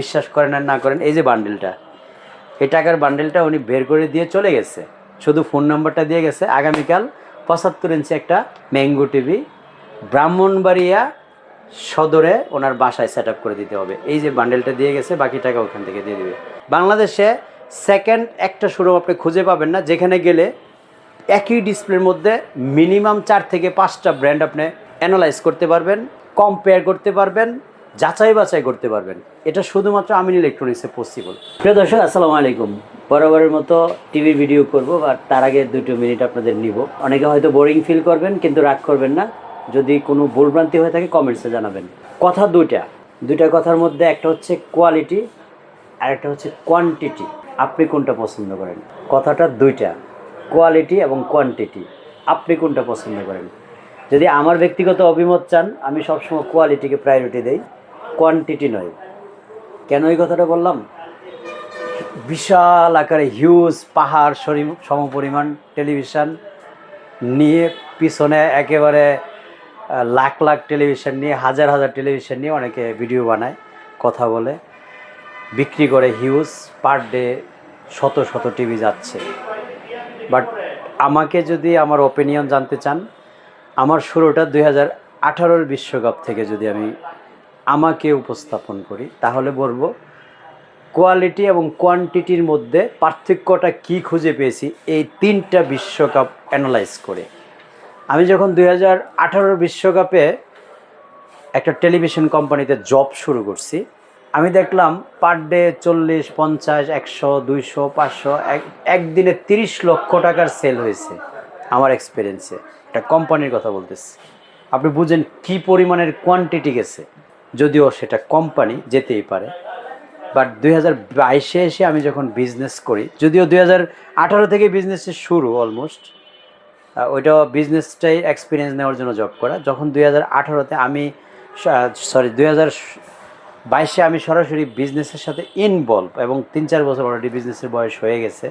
বিশ্বাস করেন আর না করেন, এই যে বান্ডেলটা, এই টাকার বান্ডেলটা উনি বের করে দিয়ে চলে গেছে, শুধু ফোন নাম্বারটা দিয়ে গেছে। আগামীকাল 75 ইঞ্চি একটা ম্যাঙ্গো টিভি ব্রাহ্মণবাড়িয়া সদরে ওনার বাসায় সেট আপ করে দিতে হবে। এই যে বান্ডেলটা দিয়ে গেছে, বাকি টাকা ওখান থেকে দিয়ে দেবে। বাংলাদেশে সেকেন্ড একটা শোরুম আপনি খুঁজে পাবেন না যেখানে গেলে একই ডিসপ্লের মধ্যে মিনিমাম 4 থেকে 5টা ব্র্যান্ড আপনি অ্যানালাইজ করতে পারবেন, কম্পেয়ার করতে পারবেন, যাচাই বাছাই করতে পারবেন। এটা শুধুমাত্র আমিন ইলেকট্রনিক্সে পসিবল। প্রিয় দর্শক, আসসালামু আলাইকুম। বরাবরের মতো টিভি ভিডিও করব, আর তার আগে 2 মিনিট আপনাদের নিব। অনেকে হয়তো বোরিং ফিল করবেন, কিন্তু রাগ করবেন না। যদি কোনো ভুলভ্রান্তি হয়ে থাকে কমেন্টসে জানাবেন। কথা দুইটা কথার মধ্যে একটা হচ্ছে কোয়ালিটি আর একটা হচ্ছে কোয়ান্টিটি। আপনি কোনটা পছন্দ করেন? কথাটা দুইটা, কোয়ালিটি এবং কোয়ান্টিটি। আপনি কোনটা পছন্দ করেন? যদি আমার ব্যক্তিগত অভিমত চান, আমি সবসময় কোয়ালিটিকে প্রায়োরিটি দেই, কোয়ান্টিটি নয়। কেন এই কথাটা বললাম? বিশাল আকারে হিউজ পাহাড় সমপরিমাণ টেলিভিশন নিয়ে, পিছনে একেবারে লাখ লাখ টেলিভিশন নিয়ে, হাজার হাজার টেলিভিশন নিয়ে অনেকে ভিডিও বানায়, কথা বলে, বিক্রি করে হিউজ, পার ডে শত শত টিভি যাচ্ছে। বাট আমাকে যদি আমার ওপিনিয়ন জানতে চান, আমার শুরুটা 2018 বিশ্বকাপ থেকে যদি আমি আমাকে উপস্থাপন করি, তাহলে বলবো কোয়ালিটি এবং কোয়ান্টিটির মধ্যে পার্থক্যটা কি খুঁজে পেয়েছি এই 3টা বিশ্বকাপ অ্যানালাইজ করে। আমি যখন 2018 বিশ্বকাপে একটা টেলিভিশন কোম্পানিতে জব শুরু করছি, আমি দেখলাম পার ডে 40, 50, 100, 200, 500, একদিনে 30 লক্ষ টাকার সেল হয়েছে আমার এক্সপিরিয়েন্সে। একটা কোম্পানির কথা বলতেছি, আপনি বুঝেন কি পরিমাণের কোয়ান্টিটি গেছে। যদিও সেটা কোম্পানি, যেতেই পারে। বাট 2022-এ এসে আমি যখন বিজনেস করি, যদিও 2018 থেকে বিজনেসের শুরু অলমোস্ট, ওইটা বিজনেসটাই এক্সপিরিয়েন্স নেওয়ার জন্য জব করা। যখন 2018-তে আমি 2022-এ আমি সরাসরি বিজনেসের সাথে ইনভলভ, এবং 3-4 বছর অলরেডি বিজনেসের বয়স হয়ে গেছে,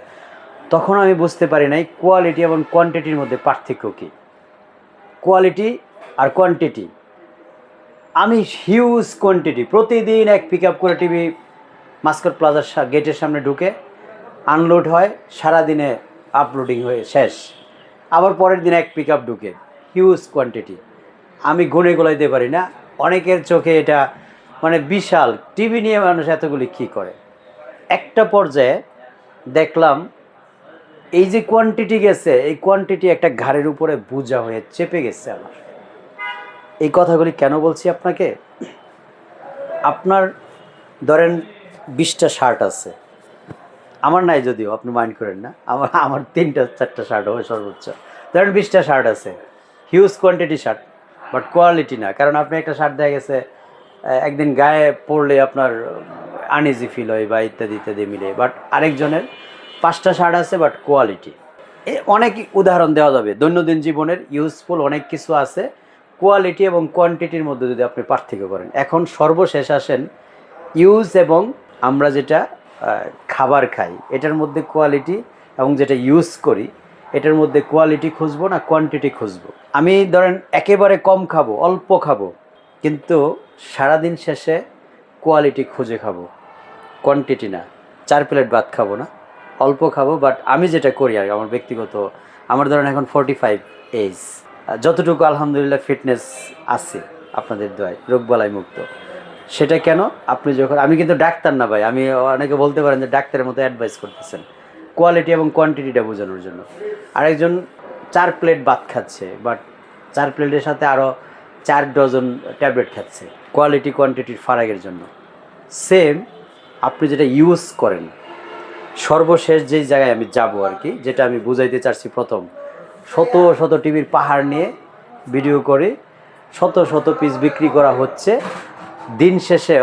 তখন আমি বুঝতে পারি নাই কোয়ালিটি এবং কোয়ান্টিটির মধ্যে পার্থক্য কী। কোয়ালিটি আর কোয়ান্টিটি, আমি হিউজ কোয়ান্টিটি প্রতিদিন এক পিক আপ করে টিভি মাস্কট প্লাজার গেটের সামনে ঢুকে আনলোড হয়, সারাদিনে আপলোডিং হয়ে শেষ, আবার পরের দিন এক পিক আপ ঢুকে, হিউজ কোয়ান্টিটি। আমি গুনে গোলাইতে পারি না। অনেকের চোখে এটা মানে বিশাল, টিভি নিয়ে মানুষ এতগুলি কী করে। একটা পর্যায়ে দেখলাম এই যে কোয়ান্টিটি গেছে, এই কোয়ান্টিটি একটা ঘাড়ের উপরে বোঝা হয়ে চেপে গেছে আমার। এই কথাগুলি কেন বলছি আপনাকে? আপনার ধরেন 20টা শার্ট আছে, আমার নাই, যদিও আপনি মাইন্ড করেন না, আমার 3-4টা শার্ট হবে সর্বোচ্চ। ধরেন 20টা শার্ট আছে, huge quantity shirt, but quality না। কারণ আপনি একটা শার্ট দেখা গেছে একদিন গায়ে পরলে আপনার আনইজি ফিল হয় বা ইত্যাদি ইত্যাদি মিলে। বাট আরেকজনের 5টা শার্ট আছে, বাট কোয়ালিটি। অনেক উদাহরণ দেওয়া যাবে, দৈনন্দিন জীবনের ইউজফুল অনেক কিছু আছে। কোয়ালিটি এবং কোয়ান্টিটির মধ্যে যদি আপনি পার্থক্য করেন, এখন সর্বশেষ আসেন ইউজ এবং আমরা যেটা খাবার খাই, এটার মধ্যে কোয়ালিটি, এবং যেটা ইউজ করি এটার মধ্যে কোয়ালিটি খুঁজবো না কোয়ান্টিটি খুঁজবো? আমি ধরেন একেবারে কম খাবো, অল্প খাবো, কিন্তু সারাদিন শেষে কোয়ালিটি খুঁজে খাবো, কোয়ান্টিটি না। 4 প্লেট ভাত খাবো না, অল্প খাবো। বাট আমি যেটা করি আর আমার ব্যক্তিগত, আমার ধরেন এখন 45 এজ, যতটুকু আলহামদুলিল্লাহ ফিটনেস আছে আপনাদের দোয়ায়, রোগবালাই মুক্ত। সেটা কেন? আপনি যখন, আমি কিন্তু ডাক্তার না ভাই, আমি অনেকে বলতে পারেন যে ডাক্তারের মতো অ্যাডভাইস করতেছেন, কোয়ালিটি এবং কোয়ান্টিটিটা বোঝানোর জন্য। আরেকজন 4 প্লেট ভাত খাচ্ছে, বাট 4 প্লেটের সাথে আরও 4 ডজন ট্যাবলেট খাচ্ছে, কোয়ালিটি কোয়ান্টিটির ফারাকের জন্য। সেম আপনি যেটা ইউজ করেন, সর্বশেষ যেই জায়গায় আমি যাব আর কি, যেটা আমি বুঝাইতে চাচ্ছি, প্রথম শত শত টিভির পাহাড় নিয়ে ভিডিও করে শত শত পিস বিক্রি করা হচ্ছে। দিন শেষে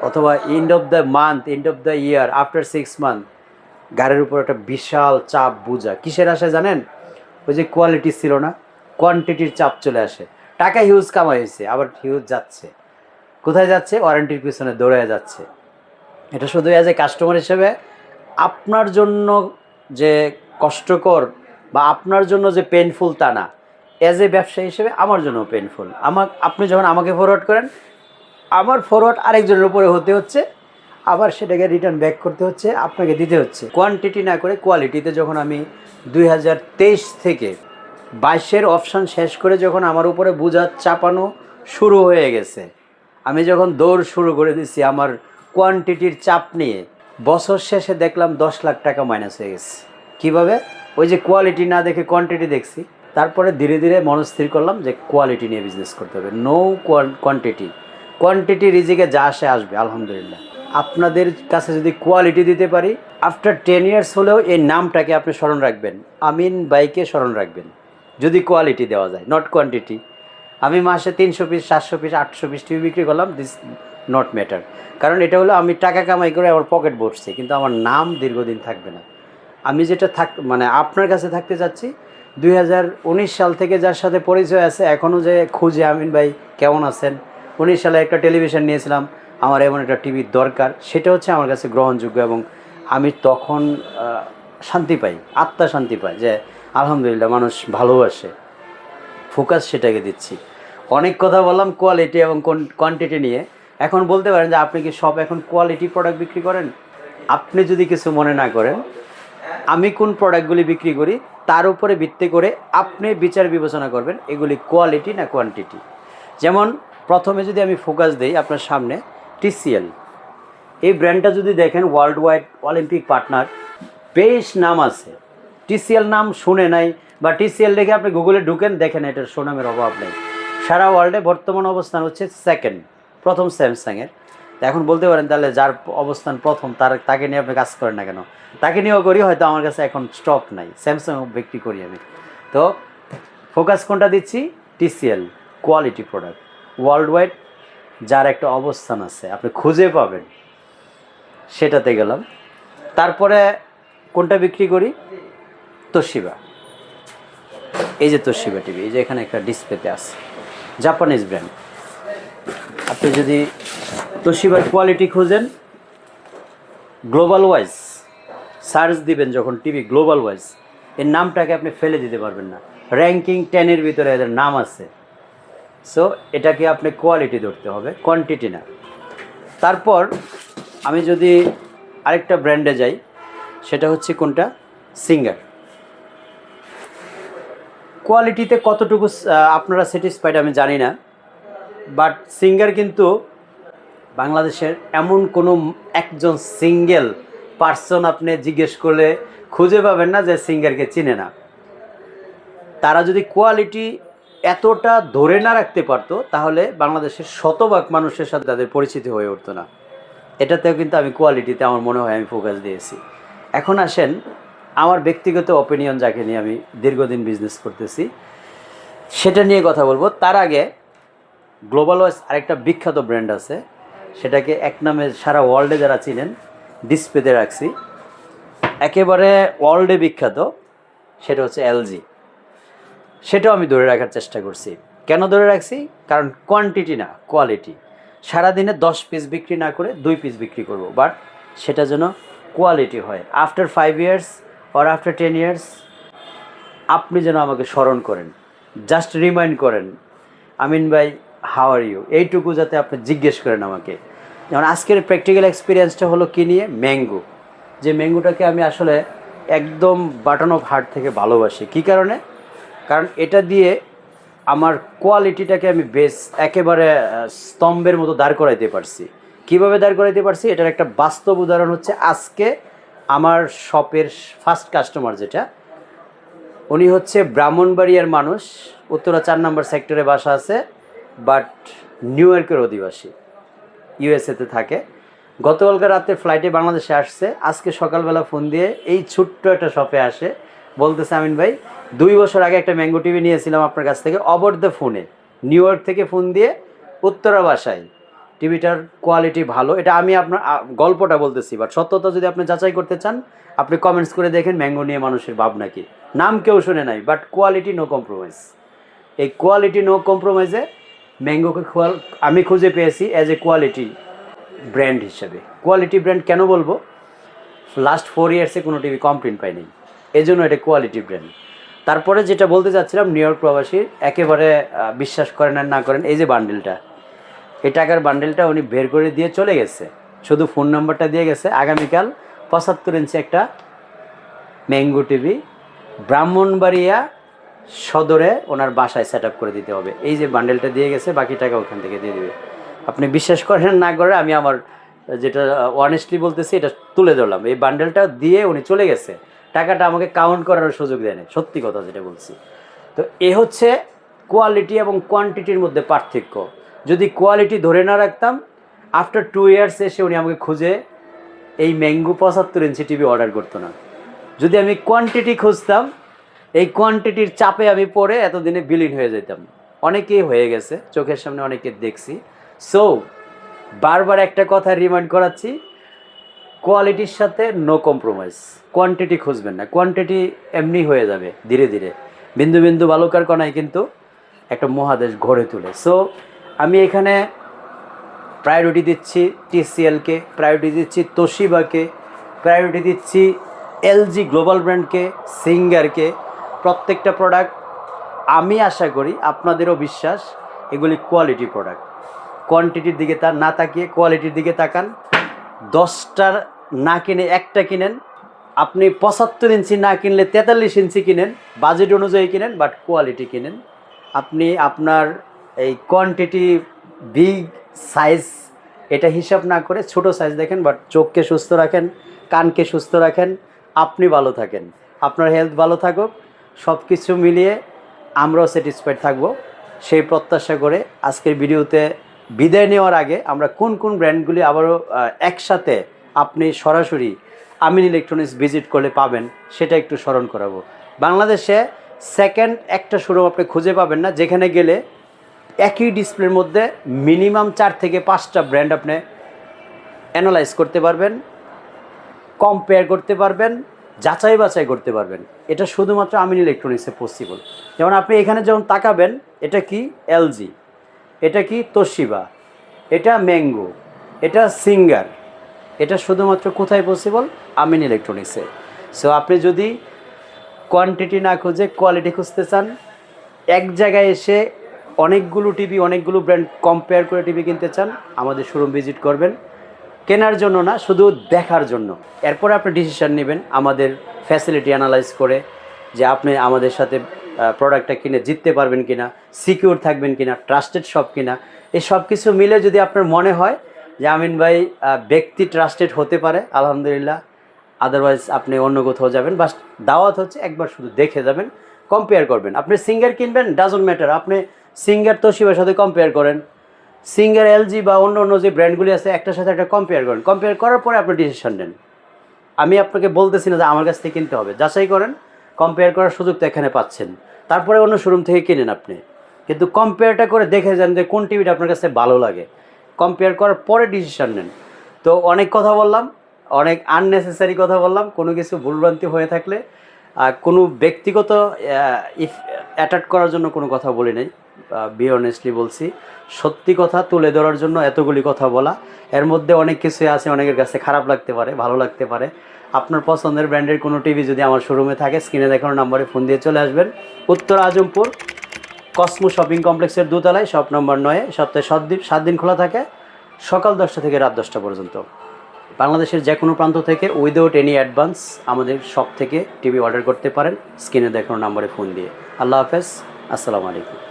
অথবা end of the month, end of the year, after 6 month গাড়ির উপর একটা বিশাল চাপ বোঝা। কিসের আসে জানেন? ওই যে কোয়ালিটি ছিল না, কোয়ান্টিটির চাপ চলে আসে। টাকা হিউজ কামাই হয়েছে, আবার হিউজ যাচ্ছে। কোথায় যাচ্ছে? ওয়ারেন্টির পিছনে দৌড়ে যাচ্ছে। এটা শুধু অ্যাজ এ কাস্টমার হিসেবে আপনার জন্য যে কষ্টকর বা আপনার জন্য যে পেইনফুল তা না, অ্যাজ এ ব্যবসায়ী হিসেবে আমার জন্য পেইনফুল। আপনি যখন আমাকে ফরওয়ার্ড করেন, আমার ফরওয়ার্ড আরেকজনের উপরে হতে হচ্ছে, আবার সেটাকে রিটার্ন ব্যাক করতে হচ্ছে, আপনাকে দিতে হচ্ছে। কোয়ান্টিটি না করে কোয়ালিটিতে যখন আমি 2023 থেকে 22-এর অপশান শেষ করে যখন আমার উপরে বোঝা চাপানো শুরু হয়ে গেছে, আমি যখন দৌড় শুরু করে দিচ্ছি আমার কোয়ান্টিটির চাপ নিয়ে, বছর শেষে দেখলাম 10 লাখ টাকা মাইনাস হয়ে গেছে। কীভাবে? ওই যে কোয়ালিটি না দেখে কোয়ান্টিটি দেখছি। তারপরে ধীরে ধীরে মনস্থির করলাম যে কোয়ালিটি নিয়ে বিজনেস করতে হবে, নো কোয়ান্টিটি। কোয়ান্টিটি রিজিকে যা আসে আসবে, আলহামদুলিল্লাহ। আপনাদের কাছে যদি কোয়ালিটি দিতে পারি, আফটার 10 ইয়ার্স হলেও এই নামটাকে আপনি স্মরণ রাখবেন, আমিন বাইকে স্মরণ রাখবেন, যদি কোয়ালিটি দেওয়া যায়, নট কোয়ান্টিটি। আমি মাসে 300 পিস, 700 পিস, 800 পিস টিভি বিক্রি করলাম, দিস নট ম্যাটার। কারণ এটা হলো আমি টাকা কামাই করে আমার পকেট ভরছি, কিন্তু আমার নাম দীর্ঘদিন থাকবে না। আমি যেটা মানে আপনার কাছে থাকতে চাচ্ছি, 2019 সাল থেকে যার সাথে পরিচয় আছে, এখনও যে খুঁজে আমিন ভাই কেমন আছেন, 19 সালে একটা টেলিভিশন নিয়েছিলাম, আমার এমন একটা টিভির দরকার, সেটা হচ্ছে আমার কাছে গ্রহণযোগ্য। এবং আমি তখন শান্তি পাই, আত্মা শান্তি পাই যে আলহামদুলিল্লাহ মানুষ ভালোবাসে, ফোকাস সেটাকে দিচ্ছি। অনেক কথা বললাম কোয়ালিটি এবং কোয়ান্টিটি নিয়ে। এখন বলতে পারেন যে আপনি কি সব এখন কোয়ালিটি প্রোডাক্ট বিক্রি করেন? আপনি যদি কিছু মনে না করেন, আমি কোন প্রোডাক্টগুলি বিক্রি করি তার উপরে ভিত্তি করে আপনি বিচার বিবেচনা করবেন এগুলি কোয়ালিটি না কোয়ান্টিটি। যেমন প্রথমে যদি আমি ফোকাস দিই আপনার সামনে, টিসিএল, এই ব্র্যান্ডটা যদি দেখেন ওয়ার্ল্ড ওয়াইড অলিম্পিক পার্টনার, বেশ নাম আছে। টিসিএল নাম শুনে নাই বা টিসিএল দেখে আপনি গুগলে ঢুকেন, দেখেন এটার সুনামের অভাব নেই। সারা ওয়ার্ল্ডে বর্তমান অবস্থান হচ্ছে সেকেন্ড, প্রথম স্যামসাংয়ের। এখন বলতে পারেন তাহলে যার অবস্থান প্রথম তাকে নিয়ে আপনি কাজ করেন না কেন? তাকে নিয়েও করি, হয়তো আমার কাছে এখন স্টক নাই, স্যামসাং বিক্রি করি আমি। তো ফোকাস কোনটা দিচ্ছি? TCL, quality product, world wide যার একটা অবস্থান আছে, আপনি খুঁজে পাবেন, সেটাতে গেলাম। তারপরে কোনটা বিক্রি করি? তোশিবা। এই যে তোশিবা টিভি, এই যে এখানে একটা ডিসপ্লেতে আছে, জাপানিজ ব্র্যান্ড। আপনি যদি তোশিবার কোয়ালিটি খুঁজেন, গ্লোবাল ওয়াইজ সার্চ দিবেন যখন টিভি, গ্লোবাল ওয়াইজ এর নামটাকে আপনি ফেলে দিতে পারবেন না। র্যাঙ্কিং 10-এর ভিতরে এদের নাম আছে। সো এটাকে আপনি কোয়ালিটি ধরতে হবে, কোয়ান্টিটি না। তারপর আমি যদি আরেকটা ব্র্যান্ডে যাই, সেটা হচ্ছে কোনটা? সিঙ্গার। কোয়ালিটিতে কতটুকু আপনারা স্যাটিসফাইড আমি জানি না, বাট সিঙ্গার কিন্তু বাংলাদেশের এমন কোনো একজন সিঙ্গেল পার্সন আপনি জিজ্ঞেস করলে খুঁজে পাবেন না যে সিঙ্গারকে চিনে না। তারা যদি কোয়ালিটি এতটা ধরে না রাখতে পারতো, তাহলে বাংলাদেশের শতভাগ মানুষের সাথে তাদের পরিচিতি হয়ে উঠতো না। এটাতেও কিন্তু আমি কোয়ালিটিতে আমার মনে হয় আমি ফোকাস দিয়েছি। এখন আসেন আমার ব্যক্তিগত অপিনিয়ন, যাকে নিয়ে আমি দীর্ঘদিন বিজনেস করতেছি, সেটা নিয়ে কথা বলবো। তার আগে গ্লোবাল ওয়াইজ আরেকটা বিখ্যাত ব্র্যান্ড আছে, সেটাকে এক নামে সারা ওয়ার্ল্ডে যারা চিনেন, ডিসপ্লেতে রাখছি, একেবারে ওয়ার্ল্ডে বিখ্যাত, সেটা হচ্ছে এলজি। সেটাও আমি ধরে রাখার চেষ্টা করছি। কেন ধরে রাখছি? কারণ কোয়ান্টিটি না, কোয়ালিটি। সারাদিনে 10 পিস বিক্রি না করে 2 পিস বিক্রি করব, বাট সেটা যেন কোয়ালিটি হয়। After 5 years or after 10 years আপনি যেন আমাকে স্মরণ করেন, জাস্ট রিমাইন্ড করেন, আমিন ভাই হাউ আর ইউ, এইটুকু যাতে আপনি জিজ্ঞেস করেন আমাকে। যেমন আজকের প্র্যাকটিক্যাল এক্সপিরিয়েন্সটা হলো কী নিয়ে? ম্যাঙ্গো। যে ম্যাঙ্গোটাকে আমি আসলে একদম বাটন অফ হার্ট থেকে ভালোবাসি। কী কারণে? কারণ এটা দিয়ে আমার কোয়ালিটিটাকে আমি বেশ একেবারে স্তম্ভের মতো দাঁড় করাইতে পারছি। কীভাবে দাঁড় করাইতে পারছি? এটার একটা বাস্তব উদাহরণ হচ্ছে, আজকে আমার শপের ফার্স্ট কাস্টমার যেটা, উনি হচ্ছে ব্রাহ্মণবাড়িয়ার মানুষ, উত্তরা 4 নম্বর সেক্টরে বাসা আছে, বাট নিউ ইয়র্কের অধিবাসী, ইউএসএতে থাকে। গতকালকে রাতে ফ্লাইটে বাংলাদেশে আসছে, আজকে সকালবেলা ফোন দিয়ে এই ছোট্ট একটা শপে আসে, বলতেছে আমিন ভাই 2 বছর আগে একটা ম্যাঙ্গো টিভি নিয়েছিলাম আপনার কাছ থেকে, ওভার দ্য ফোনে, নিউ ইয়র্ক থেকে ফোন দিয়ে উত্তরা বাসায়, টিভিটার কোয়ালিটি ভালো। এটা আমি আপনার গল্পটা বলতেছি, বাট সত্যতা যদি আপনি যাচাই করতে চান, আপনি কমেন্টস করে দেখেন ম্যাঙ্গো নিয়ে মানুষের ভাবনা কি। নাম কেউ শুনে নাই, বাট কোয়ালিটি নো কম্প্রোমাইজ। এই কোয়ালিটি নো কম্প্রোমাইজে ম্যাঙ্গোকে আমি খুঁজে পেয়েছি অ্যাজ এ কোয়ালিটি ব্র্যান্ড হিসেবে। কোয়ালিটি ব্র্যান্ড কেন বলবো? লাস্ট 4 ইয়ার্সে কোনো টিভি কমপ্লেন পাইনি, এই জন্য এটা কোয়ালিটি ব্র্যান্ড। তারপরে যেটা বলতে চাচ্ছিলাম, নিউ ইয়র্ক প্রবাসী, একেবারে বিশ্বাস করেন আর না করেন, এই যে বান্ডেলটা, এই টাকার বান্ডেলটা উনি বের করে দিয়ে চলে গেছে। শুধু ফোন নাম্বারটা দিয়ে গেছে, আগামীকাল 75 ইঞ্চি একটা ম্যাঙ্গো টিভি ব্রাহ্মণবাড়িয়া সদরে ওনার বাসায় সেট আপ করে দিতে হবে। এই যে বান্ডেলটা দিয়ে গেছে, বাকি টাকা ওখান থেকে দিয়ে দেবে। আপনি বিশ্বাস করেন না করে আমি আমার যেটা অনেস্টলি বলতেছি এটা তুলে ধরলাম। এই বান্ডেলটা দিয়ে উনি চলে গেছে, টাকাটা আমাকে কাউন্ট করার সুযোগ দেয় না, সত্যি কথা যেটা বলছি। তো এ হচ্ছে কোয়ালিটি এবং কোয়ান্টিটির মধ্যে পার্থক্য। যদি কোয়ালিটি ধরে না রাখতাম, আফটার 2 ইয়ার্স এসে উনি আমাকে খুঁজে এই ম্যাঙ্গো 75 ইঞ্চি টিভি অর্ডার করতো না। যদি আমি কোয়ান্টিটি খুঁজতাম, এই কোয়ান্টিটির চাপে আমি পরে এতদিনে বিলীন হয়ে যেতাম। অনেকেই হয়ে গেছে, চোখের সামনে অনেকে দেখছি। সো বারবার একটা কথা রিমাইন্ড করাচ্ছি, কোয়ালিটির সাথে নো কম্প্রোমাইজ। কোয়ান্টিটি খুঁজবেন না, কোয়ান্টিটি এমনি হয়ে যাবে ধীরে ধীরে। বিন্দু বিন্দু বালুকার কণায় কিন্তু একটা মহাদেশ গড়ে তোলে। সো আমি এখানে প্রায়োরিটি দিচ্ছি TCL-কে, প্রায়োরিটি দিচ্ছি তোশিবাকে, প্রায়োরিটি দিচ্ছি LG গ্লোবাল ব্র্যান্ডকে, সিঙ্গারকে। প্রত্যেকটা প্রোডাক্ট আমি আশা করি, আপনাদেরও বিশ্বাস, এগুলি কোয়ালিটি প্রোডাক্ট। কোয়ান্টিটির দিকে না তাকিয়ে কোয়ালিটির দিকে তাকান। 10টা না কিনে একটা কিনেন। আপনি 75 ইঞ্চি না কিনলে 43 ইঞ্চি কিনেন, বাজেট অনুযায়ী কিনেন, বাট কোয়ালিটি কিনেন। আপনি আপনার এই কোয়ান্টিটি বিগ সাইজ এটা হিসাব না করে ছোট সাইজ দেখেন, বাট চোখকে সুস্থ রাখেন, কানকে সুস্থ রাখেন, আপনি ভালো থাকেন, আপনার হেলথ ভালো থাকুক। সব কিছু মিলিয়ে আমরাও স্যাটিসফাইড থাকবো, সেই প্রত্যাশা করে আজকের ভিডিওতে বিদায় নেওয়ার আগে আমরা কোন কোন ব্র্যান্ডগুলি আবারও একসাথে আপনি সরাসরি আমিন ইলেকট্রনিক্স ভিজিট করলে পাবেন সেটা একটু স্মরণ করাবো। বাংলাদেশে সেকেন্ড একটা শোরুম আপনি খুঁজে পাবেন না যেখানে গেলে একই ডিসপ্লের মধ্যে মিনিমাম 4 থেকে 5টা ব্র্যান্ড আপনি অ্যানালাইজ করতে পারবেন, কম্পেয়ার করতে পারবেন, যাচাই বাছাই করতে পারবেন। এটা শুধুমাত্র আমিন ইলেকট্রনিক্সে পসিবল। যেমন আপনি এখানে যখন তাকাবেন, এটা কি LG, এটা কি তোশিবা, এটা ম্যাঙ্গো, এটা সিঙ্গার, এটা শুধুমাত্র কোথায় পসিবল? আমিন ইলেকট্রনিক্সে। সো আপনি যদি কোয়ান্টিটি না খুঁজে কোয়ালিটি খুঁজতে চান, এক জায়গায় এসে অনেকগুলো টিভি, অনেকগুলো ব্র্যান্ড কম্পেয়ার করে টিভি কিনতে চান, আমাদের শোরুম ভিজিট করবেন। কেনার জন্য না, শুধু দেখার জন্য। এরপরে আপনি ডিসিশান নেবেন আমাদের ফ্যাসিলিটি অ্যানালাইজ করে, যে আপনি আমাদের সাথে প্রোডাক্টটা কিনে জিততে পারবেন কিনা, সিকিউর থাকবেন কিনা, ট্রাস্টেড শপ কিনা। এই সব কিছু মিলে যদি আপনার মনে হয় যে আমিন ভাই ব্যক্তি ট্রাস্টেড হতে পারে, আলহামদুলিল্লাহ। আদারওয়াইজ আপনি অন্য কোথাও যাবেন। বাস দাওয়াত হচ্ছে একবার শুধু দেখে যাবেন, কম্পেয়ার করবেন। আপনি সিঙ্গার কিনবেন, ডাজন্ট ম্যাটার, আপনি সিঙ্গার তোশিবার সাথে কম্পেয়ার করেন, সিঙ্গার LG বা অন্য অন্য যে ব্র্যান্ডগুলি আছে একটার সাথে একটা কম্পেয়ার করেন। কম্পেয়ার করার পরে আপনি ডিসিশন নেন। আমি আপনাকে বলতেছি না যে আমার কাছ থেকে কিনতে হবে, যাচাই করেন, কম্পেয়ার করার সুযোগ তো এখানে পাচ্ছেন। তারপরে অন্য শোরুম থেকে কিনেন আপনি, কিন্তু কম্পেয়ারটা করে দেখে যান যে কোন টিভিটা আপনার কাছে ভালো লাগে। কম্পেয়ার করার পরে ডিসিশন নেন। তো অনেক কথা বললাম, অনেক আননেসেসারি কথা বললাম। কোনো কিছু ভুলভ্রান্তি হয়ে থাকলে কোনো ব্যক্তিগত অ্যাটাক করার জন্য কোনো কথা বলি নাই, বি অনেস্টলি বলছি। সত্যি কথা তুলে ধরার জন্য এতগুলি কথা বলা। এর মধ্যে অনেক কিছু আছে, অনেকের কাছে খারাপ লাগতে পারে, ভালো লাগতে পারে। আপনার পছন্দের ব্র্যান্ডের কোনো টিভি যদি আমার শোরুমে থাকে, স্ক্রিনে দেখানো নম্বরে ফোন দিয়ে চলে আসবেন। উত্তর আজমপুর কসমো শপিং কমপ্লেক্সের দোতলায়, শপ নম্বর 9, সপ্তাহে 7 দিন খোলা থাকে, সকাল 10টা থেকে রাত 10টা পর্যন্ত। বাংলাদেশের যে কোনো প্রান্ত থেকে উইদাউট এনি অ্যাডভান্স আমাদের শপ থেকে টিভি অর্ডার করতে পারেন, স্ক্রিনে দেখানো নম্বরে ফোন দিয়ে। আল্লাহ হাফেজ, আসসালামু আলাইকুম।